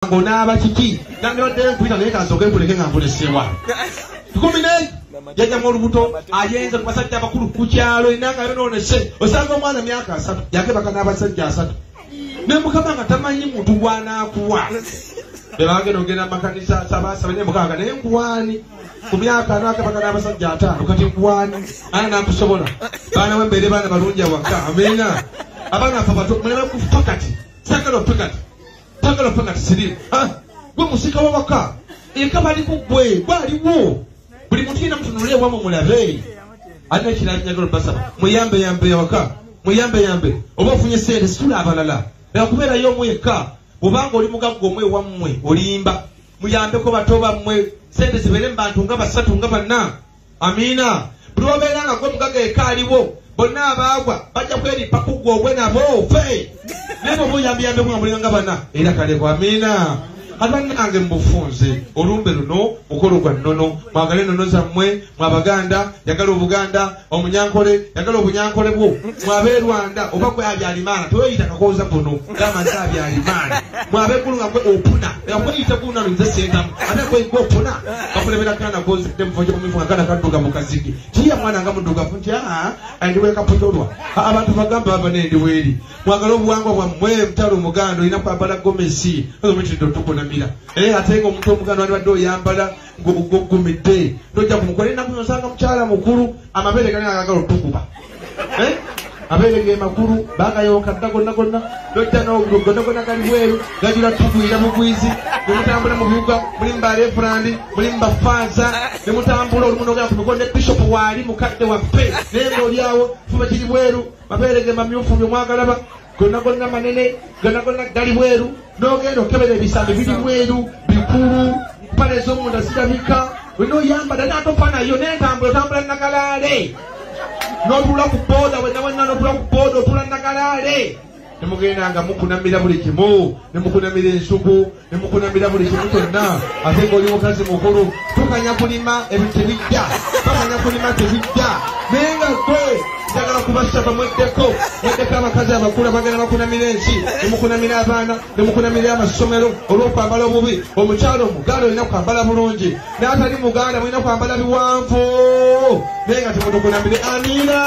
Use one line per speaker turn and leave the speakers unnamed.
Ngonaba kiki nange badde kuita naye kasoke kuleke ngambule sewa 14 yaja mu lubuto ayenze ku basajja abakulu ku kyalo inanga yononese osanga omwana myaka 3 yake bakana abasajja 3 ne mukama nga tamanyi muntu gwana kuwa bebange nogenda makanisa sabasa bene mukanga ne nkuwani ku myaka nake bakana abasajja 5 kati nkuwani ana nakusobola bana wembere bana balunja waka amena abana afabato mwana ku fakati sakalo pakati Tagala panga tsiri gwe musika wabaka ekabali kugwe baliwo buli muntu yina mutunule wamo mulabe ana kiranyagalo basaba muyambe waka muyambe oba funye sente sula abalala bakubera yo mweka obanga oli mugaggo omwe wammwe olimba muyambe ko batoba mmwe sente zibere mbantu nga basatu nga banna amina bulobera nga gwe mugaga ekaliwo bonna abagwa bajja kweri pakugwa ogwe nabo fe nebo muyambe mwamulanga bana era kale kwa amina abanange mbufunze olumbe luno mukolo gwa nnono mwagale nnono zammwe mwabaganda yagala obuganda omunyankole yagala obunyankole bwo mwabe Rwanda oba kwe abyalimaana toyita kakoza kuno gamanzi abyalimaana mwabe kulunga kwe opuna yakweyita kuna nze sentamu ate kwe opuna bakulebera kana kozi temfoje kumifunga kana kaduga mukaziki tiya mwana nga muduga funti andiwe kapotolwa abantu bagamba abanendi weri mwagala obuwangwa bwa mmwe mtalo muganda ina kwambala gomesi omuchindo tukona atenga omuntu omuganda wali badde oyambala ng'ogumidde tojja kumukola ennaku nosanga mukyala mukulu amabeere gali agagala otukuba abeere ge makulu bagayoka dda gonna tojja gonna gali bweru gajula tugwira bugwizi nemutambula mu bibuga mulimu barefurandi mulimu bafaaza nemutambula olumu nogera ku migondo bishopu waali mukadde waffe naye ng'olyawo fuba kiri bweru mabeere ge mamyufu byomwagalaba gonna manene gonna gali bweru nogenda okebera ebisambi biri bweru bikulu mpale ez'omunda zirabika wenoyambala natofa nayo nentambula otambula nagalaale notula ku booda wenna notula ku booda otula nagalaale nemugenda nga mukunamira buli kimu nemukunamira ensuku nemukunamira buli kimu kyonna ate ng'oli mukazi mukulu tukanya kulima ebintu tebijja bakanya kulima tebijja naye nga gwe njagala kubasaba mweddeko abakazi abakulu abagenda bakunamira ensi nemukunamira abaana nemukunamira amasomero olw'okwambala obubi omukyalo omuganda olina kwambala bulungi n'atali muganda mulina kwambala biwanvu naye nga temutukunamire amina